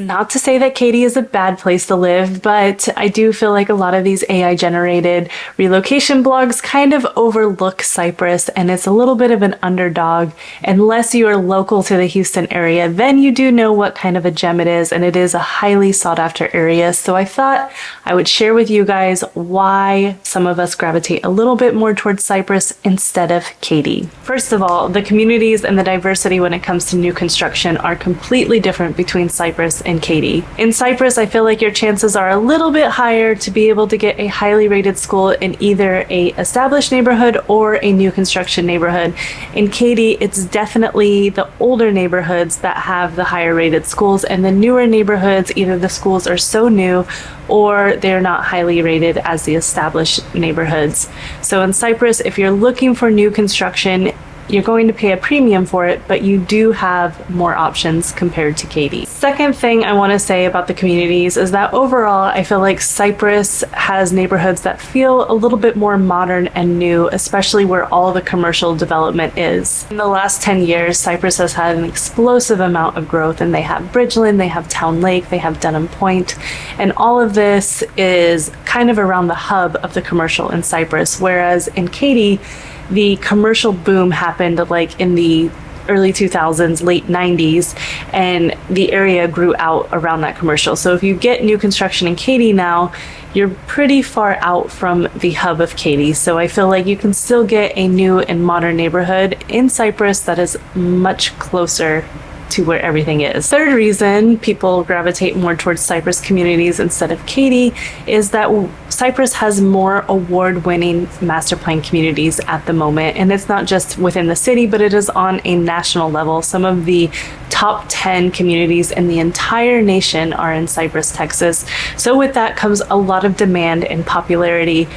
Not to say that Katy is a bad place to live, but I do feel like a lot of these AI generated relocation blogs kind of overlook Cypress, and it's a little bit of an underdog. Unless you are local to the Houston area, then you do know what kind of a gem it is, and it is a highly sought after area. So I thought I would share with you guys why some of us gravitate a little bit more towards Cypress instead of Katy. First of all, the communities and the diversity when it comes to new construction are completely different between Cypress and Katy. In Cypress, I feel like your chances are a little bit higher to be able to get a highly rated school in either a established neighborhood or a new construction neighborhood. In Katy, it's definitely the older neighborhoods that have the higher rated schools, and the newer neighborhoods, either the schools are so new or they're not highly rated as the established neighborhoods. So in Cypress, if you're looking for new construction, you're going to pay a premium for it, but you do have more options compared to Katy. Second thing I want to say about the communities is that overall, I feel like Cypress has neighborhoods that feel a little bit more modern and new, especially where all the commercial development is. In the last 10 years, Cypress has had an explosive amount of growth, and they have Bridgeland, they have Town Lake, they have Denham Point, and all of this is kind of around the hub of the commercial in Cypress, whereas in Katy, the commercial boom happened like in the early 2000s, late 90s, and the area grew out around that commercial. So if you get new construction in Katy now, you're pretty far out from the hub of Katy. So I feel like you can still get a new and modern neighborhood in Cypress that is much closer to where everything is. Third reason people gravitate more towards Cypress communities instead of Katy is that Cypress has more award-winning master plan communities at the moment, and it's not just within the city, but it is on a national level. Some of the top 10 communities in the entire nation are in Cypress, Texas. So with that comes a lot of demand and popularity.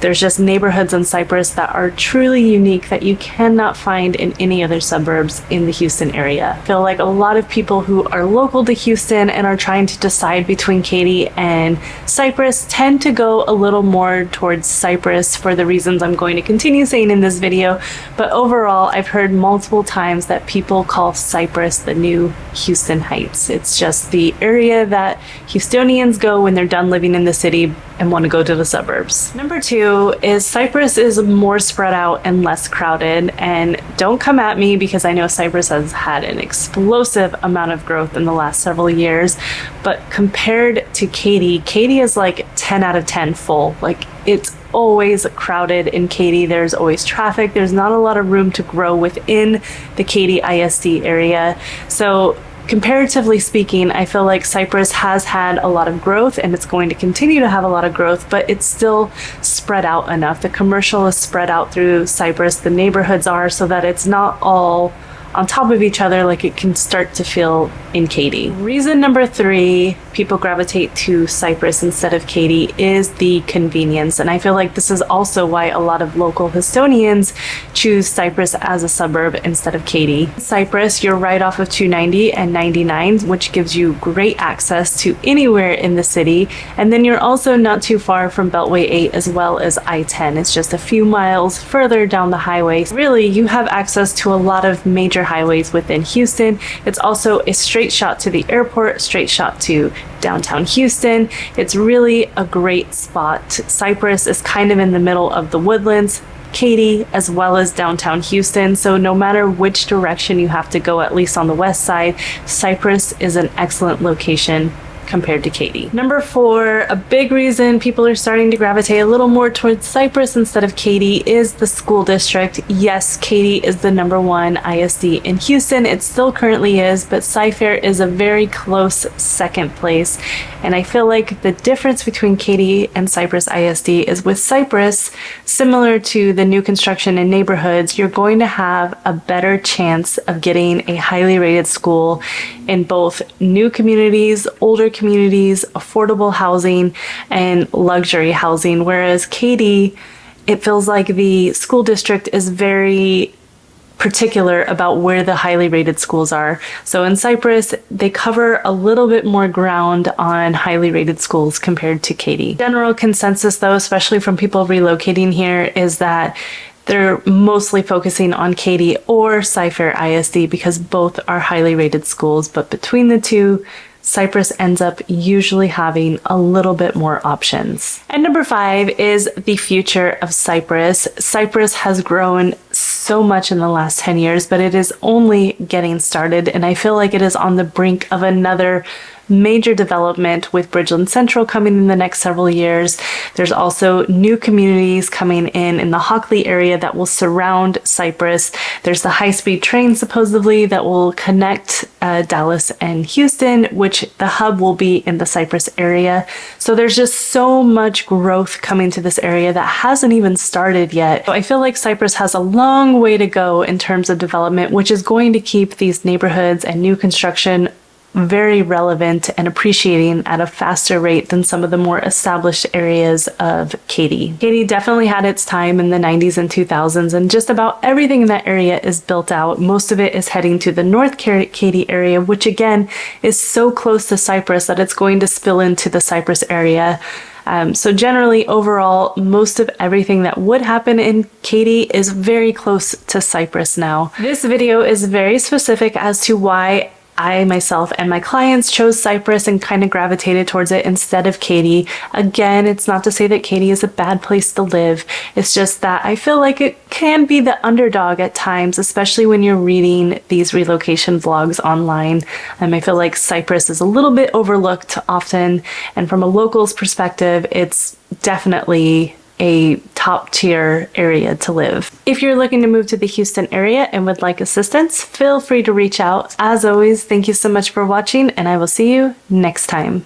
There's just neighborhoods in Cypress that are truly unique that you cannot find in any other suburbs in the Houston area. I feel like a lot of people who are local to Houston and are trying to decide between Katy and Cypress tend to go a little more towards Cypress for the reasons I'm going to continue saying in this video. But overall, I've heard multiple times that people call Cypress the new Houston Heights. It's just the area that Houstonians go when they're done living in the city and want to go to the suburbs. Number two is Cypress is more spread out and less crowded. And don't come at me because I know Cypress has had an explosive amount of growth in the last several years. But compared to Katy, Katy is like 10 out of 10 full. Like, it's always crowded in Katy. There's always traffic. There's not a lot of room to grow within the Katy ISD area. So comparatively speaking, I feel like Cypress has had a lot of growth, and it's going to continue to have a lot of growth, but it's still spread out enough. The commercial is spread out through Cypress. The neighborhoods are, so that it's not all on top of each other like it can start to feel in Katy. Reason number three people gravitate to Cypress instead of Katy is the convenience. And I feel like this is also why a lot of local Houstonians choose Cypress as a suburb instead of Katy. Cypress, you're right off of 290 and 99, which gives you great access to anywhere in the city. And then you're also not too far from Beltway 8 as well as I-10. It's just a few miles further down the highway. Really, you have access to a lot of major highways within Houston. It's also a straight shot to the airport, straight shot to downtown Houston. It's really a great spot. Cypress is kind of in the middle of the Woodlands, Katy, as well as downtown Houston. So no matter which direction you have to go, at least on the west side, Cypress is an excellent location compared to Katy. Number four, a big reason people are starting to gravitate a little more towards Cypress instead of Katy is the school district. Yes, Katy is the #1 ISD in Houston. It still currently is, but Cy-Fair is a very close second place. And I feel like the difference between Katy and Cypress ISD is with Cypress, similar to the new construction in neighborhoods, you're going to have a better chance of getting a highly rated school in both new communities, older communities, affordable housing, and luxury housing. Whereas Katy, it feels like the school district is very particular about where the highly rated schools are. So in Cypress, they cover a little bit more ground on highly rated schools compared to Katy. General consensus though, especially from people relocating here, is that they're mostly focusing on Katy or Cy-Fair ISD because both are highly rated schools, but between the two, Cypress ends up usually having a little bit more options. And number 5 is the future of Cypress. Cypress has grown so much in the last 10 years, but it is only getting started, and I feel like it is on the brink of another major development with Bridgeland Central coming in the next several years. There's also new communities coming in the Hockley area that will surround Cypress. There's the high-speed train supposedly that will connect Dallas and Houston, which the hub will be in the Cypress area. So there's just so much growth coming to this area that hasn't even started yet. So I feel like Cypress has a long way to go in terms of development, which is going to keep these neighborhoods and new construction very relevant and appreciating at a faster rate than some of the more established areas of Katy. Katy definitely had its time in the 90s and 2000s, and just about everything in that area is built out. Most of it is heading to the North Katy area, which again is so close to Cypress that it's going to spill into the Cypress area. So generally, overall, most of everything that would happen in Katy is very close to Cypress now. This video is very specific as to why I myself and my clients chose Cypress and kind of gravitated towards it instead of Katy. Again, it's not to say that Katy is a bad place to live. It's just that I feel like it can be the underdog at times, especially when you're reading these relocation vlogs online. I feel like Cypress is a little bit overlooked often, and from a local's perspective, it's definitely a top tier area to live. If you're looking to move to the Houston area and would like assistance, feel free to reach out. As always, thank you so much for watching, and I will see you next time.